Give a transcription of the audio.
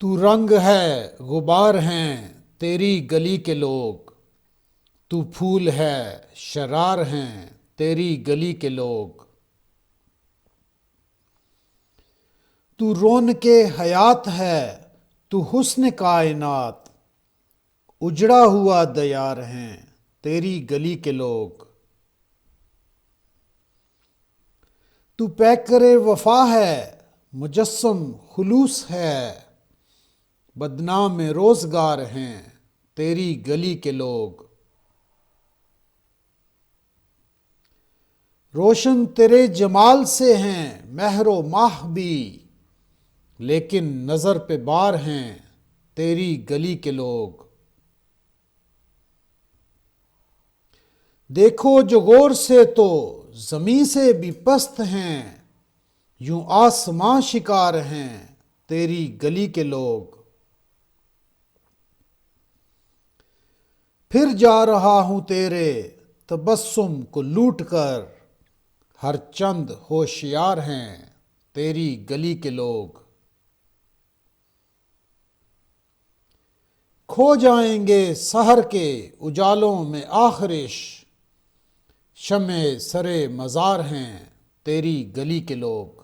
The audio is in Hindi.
तू रंग है गुबार हैं तेरी गली के लोग। तू फूल है शरार हैं तेरी गली के लोग। तू रौनके हयात है तू हुस्न कायनात। उजड़ा हुआ दयार हैं तेरी गली के लोग। तू पैकरे वफा है मुजस्सम खुलूस है। बदनाम रोजगार हैं तेरी गली के लोग। रोशन तेरे जमाल से हैं महरो माह भी। लेकिन नजर पे बार हैं तेरी गली के लोग। देखो जो गौर से तो जमी से भी पस्त हैं। यूं आसमां शिकार हैं तेरी गली के लोग। फिर जा रहा हूं तेरे तबस्सुम को लूट कर। हर चंद होशियार हैं तेरी गली के लोग। खो जाएंगे सहर के उजालों में आखिरिश। शमे सरे मजार हैं तेरी गली के लोग।